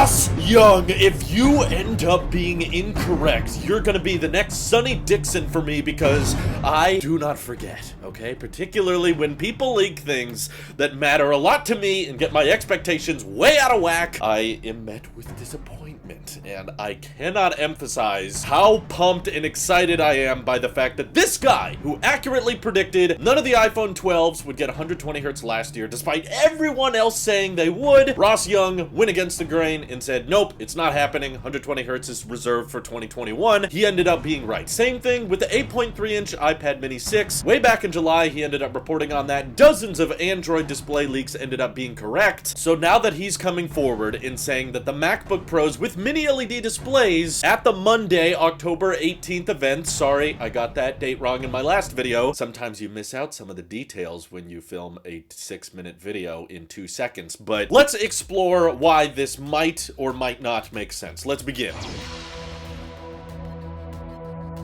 Ross Young, if you end up being incorrect, you're gonna be the next Sonny Dixon for me because I do not forget, okay? Particularly when people leak things that matter a lot to me and get my expectations way out of whack, I am met with disappointment, and I cannot emphasize how pumped and excited I am by the fact that this guy, who accurately predicted none of the iPhone 12s would get 120 Hz last year, despite everyone else saying they would, Ross Young went against the grain and said, nope, it's not happening, 120 Hz is reserved for 2021. He ended up being right. Same thing with the 8.3-inch iPad mini 6. Way back in July, he ended up reporting on that. Dozens of Android display leaks ended up being correct. So now that he's coming forward and saying that the MacBook Pros with mini LED displays at the Monday, October 18th event, sorry, I got that date wrong in my last video. Sometimes you miss out some of the details when you film a 6-minute video in 2 seconds, but let's explore why this might or might not make sense. Let's begin.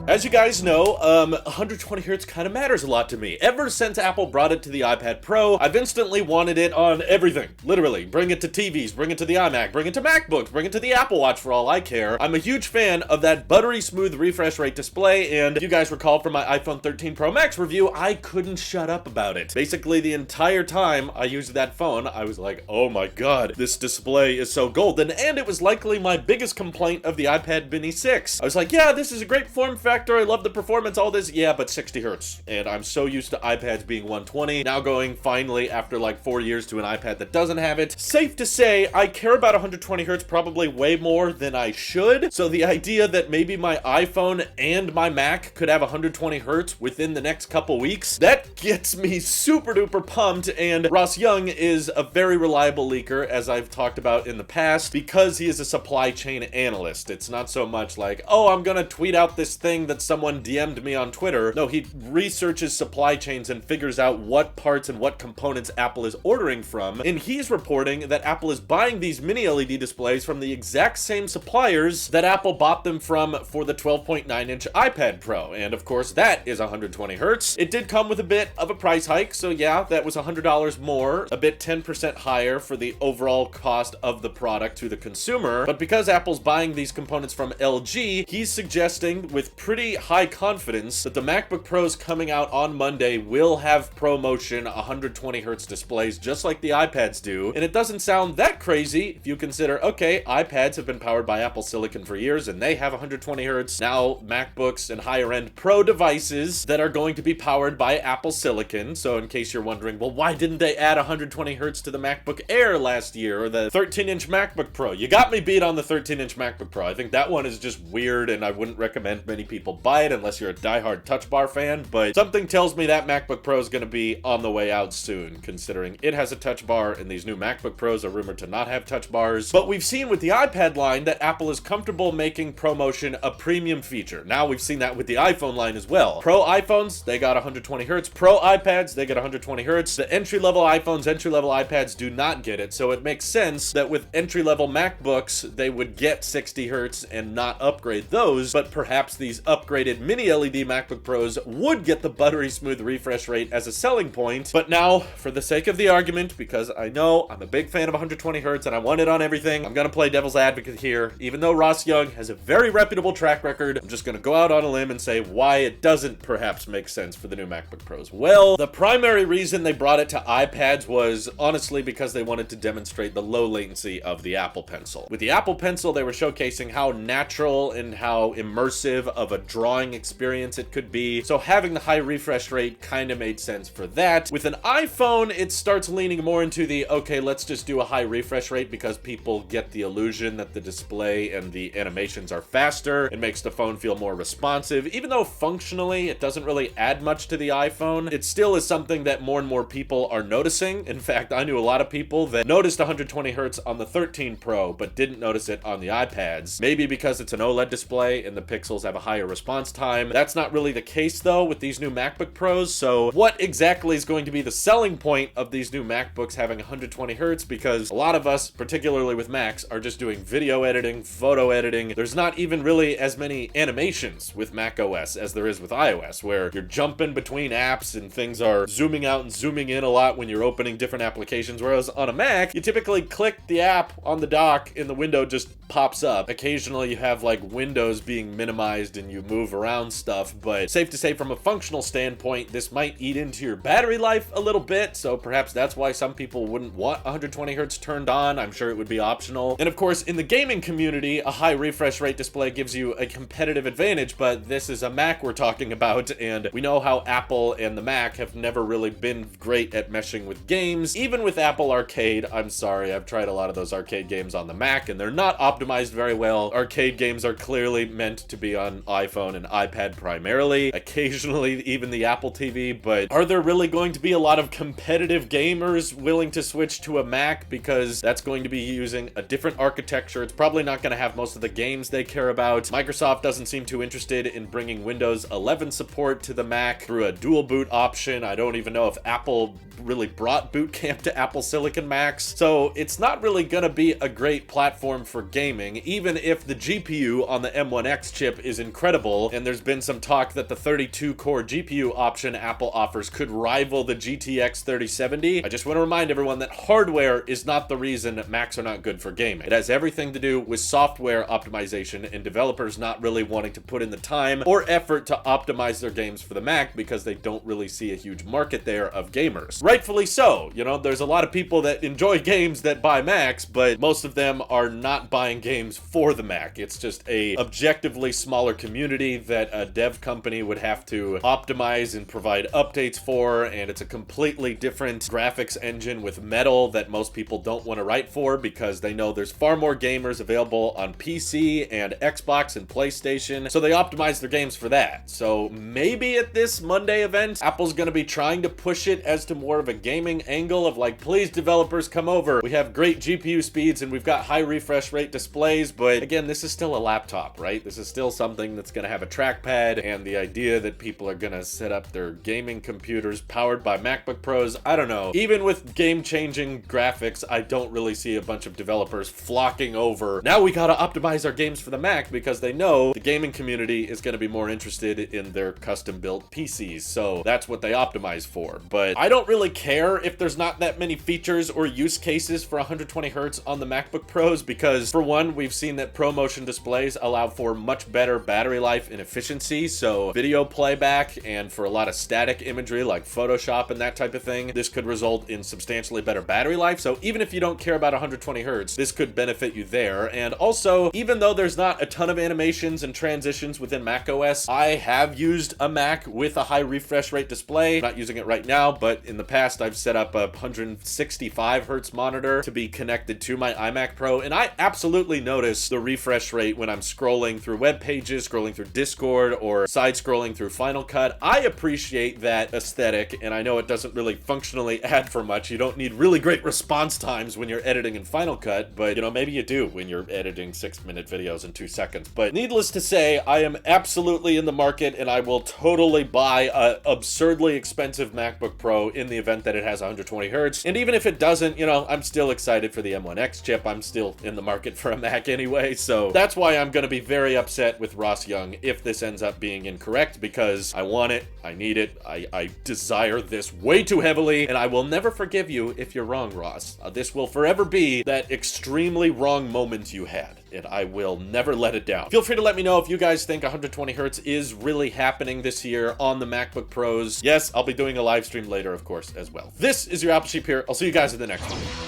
As you guys know, 120 Hz kind of matters a lot to me. Ever since Apple brought it to the iPad Pro, I've instantly wanted it on everything. Literally, bring it to TVs, bring it to the iMac, bring it to MacBooks, bring it to the Apple Watch for all I care. I'm a huge fan of that buttery smooth refresh rate display, and if you guys recall from my iPhone 13 Pro Max review, I couldn't shut up about it. Basically, the entire time I used that phone, I was like, oh my god, this display is so golden, and it was likely my biggest complaint of the iPad mini 6. I was like, yeah, this is a great form factor, I love the performance, all this, yeah, but 60 Hz. And I'm so used to iPads being 120, now going finally after like 4 years to an iPad that doesn't have it. Safe to say, I care about 120 Hz probably way more than I should. So the idea that maybe my iPhone and my Mac could have 120 Hz within the next couple weeks, that gets me super duper pumped. And Ross Young is a very reliable leaker, as I've talked about in the past, because he is a supply chain analyst. It's not so much like, oh, I'm gonna tweet out this thing that someone DM'd me on Twitter. No, he researches supply chains and figures out what parts and what components Apple is ordering from, and he's reporting that Apple is buying these mini LED displays from the exact same suppliers that Apple bought them from for the 12.9-inch iPad Pro, and of course that is 120 Hz. It did come with a bit of a price hike, so yeah, that was $100 more, a bit 10% higher for the overall cost of the product to the consumer, but because Apple's buying these components from LG, he's suggesting with pretty high confidence that the MacBook Pros coming out on Monday will have ProMotion 120 Hz displays just like the iPads do, and it doesn't sound that crazy if you consider, okay, iPads have been powered by Apple Silicon for years and they have 120 Hz. Now MacBooks and higher end Pro devices that are going to be powered by Apple Silicon. So in case you're wondering, well, why didn't they add 120 Hz to the MacBook Air last year or the 13-inch MacBook Pro? You got me beat on the 13-inch MacBook Pro. I think that one is just weird and I wouldn't recommend many people buy it unless you're a diehard Touch Bar fan, but something tells me that MacBook Pro is going to be on the way out soon, considering it has a Touch Bar and these new MacBook Pros are rumored to not have Touch Bars. But we've seen with the iPad line that Apple is comfortable making ProMotion a premium feature. Now we've seen that with the iPhone line as well. Pro iPhones, they got 120 Hz. Pro iPads, they get 120 Hz. The entry-level iPhones, entry-level iPads do not get it, so it makes sense that with entry-level MacBooks, they would get 60 Hz and not upgrade those, but perhaps these upgraded mini LED MacBook Pros would get the buttery smooth refresh rate as a selling point. But now, for the sake of the argument, because I know I'm a big fan of 120 Hz and I want it on everything, I'm gonna play devil's advocate here. Even though Ross Young has a very reputable track record, I'm just gonna go out on a limb and say why it doesn't perhaps make sense for the new MacBook Pros. Well, the primary reason they brought it to iPads was honestly because they wanted to demonstrate the low latency of the Apple Pencil. With the Apple Pencil, they were showcasing how natural and how immersive of a drawing experience it could be, so having the high refresh rate kind of made sense for that. With an iPhone, it starts leaning more into the, okay, let's just do a high refresh rate because people get the illusion that the display and the animations are faster. It makes the phone feel more responsive. Even though functionally it doesn't really add much to the iPhone, it still is something that more and more people are noticing. In fact, I knew a lot of people that noticed 120 Hz on the 13 Pro, but didn't notice it on the iPads. Maybe because it's an OLED display and the pixels have a higher response time. That's not really the case though with these new MacBook Pros. So what exactly is going to be the selling point of these new MacBooks having 120 hertz? Because a lot of us, particularly with Macs, are just doing video editing, photo editing. There's not even really as many animations with Mac OS as there is with iOS, where you're jumping between apps and things are zooming out and zooming in a lot when you're opening different applications. Whereas on a Mac, you typically click the app on the dock and the window just pops up. Occasionally you have like windows being minimized and you move around stuff, but safe to say from a functional standpoint, this might eat into your battery life a little bit. So perhaps that's why some people wouldn't want 120 hertz turned on. I'm sure it would be optional. And of course, in the gaming community, a high refresh rate display gives you a competitive advantage, but this is a Mac we're talking about, and we know how Apple and the Mac have never really been great at meshing with games. Even with Apple Arcade, I'm sorry, I've tried a lot of those arcade games on the Mac, and they're not optimized very well. Arcade games are clearly meant to be on iPhone and iPad primarily, occasionally even the Apple TV, but are there really going to be a lot of competitive gamers willing to switch to a Mac? Because that's going to be using a different architecture. It's probably not going to have most of the games they care about. Microsoft doesn't seem too interested in bringing Windows 11 support to the Mac through a dual boot option. I don't even know if Apple really brought Boot Camp to Apple Silicon Macs. So it's not really gonna be a great platform for gaming, even if the GPU on the M1X chip is incredible, and there's been some talk that the 32-core GPU option Apple offers could rival the GTX 3070. I just want to remind everyone that hardware is not the reason Macs are not good for gaming. It has everything to do with software optimization and developers not really wanting to put in the time or effort to optimize their games for the Mac because they don't really see a huge market there of gamers. Rightfully so. You know, there's a lot of people that enjoy games that buy Macs, but most of them are not buying games for the Mac. It's just a objectively smaller community that a dev company would have to optimize and provide updates for, and it's a completely different graphics engine with Metal that most people don't want to write for because they know there's far more gamers available on PC and Xbox and PlayStation, so they optimize their games for that. So maybe at this Monday event, Apple's going to be trying to push it as to more of a gaming angle of like, please developers come over. We have great GPU speeds and we've got high refresh rate displays, but again, this is still a laptop, right? This is still something that's going to have a trackpad, and the idea that people are going to set up their gaming computers powered by MacBook Pros, I don't know. Even with game-changing graphics, I don't really see a bunch of developers flocking over. Now we got to optimize our games for the Mac because they know the gaming community is going to be more interested in their custom-built PCs, so that's what they optimize for. But I don't really care if there's not that many features or use cases for 120 hertz on the MacBook Pros because, for one, we've seen that ProMotion displays allow for much better battery life and efficiency, so video playback and for a lot of static imagery like Photoshop and that type of thing, this could result in substantially better battery life. So even if you don't care about 120 hertz, this could benefit you there. And also, even though there's not a ton of animations and transitions within macOS, I have used a Mac with a high refresh rate display. I'm not using it right now, but in the past I've set up a 165 hertz monitor to be connected to my iMac Pro, and I absolutely notice the refresh rate when I'm scrolling through web pages, scrolling through Discord, or side scrolling through Final Cut. I appreciate that aesthetic, and I know it doesn't really functionally add for much. You don't need really great response times when you're editing in Final Cut, but you know, maybe you do when you're editing 6-minute videos in 2 seconds. But needless to say, I am absolutely in the market, and I will totally buy a absurdly expensive MacBook Pro in the event that it has 120 hertz. And even if it doesn't, you know, I'm still excited for the M1X chip. I'm still in the market for a Mac anyway, so that's why I'm going to be very upset with Ross Young if this ends up being incorrect, because I want it, I need it, I desire this way too heavily, and I will never forgive you if you're wrong, Ross. This will forever be that extremely wrong moment you had, and I will never let it down. Feel free to let me know if you guys think 120 hertz is really happening this year on the MacBook Pros. Yes, I'll be doing a live stream later, of course, as well. This is your Apple Sheep here. I'll see you guys in the next one.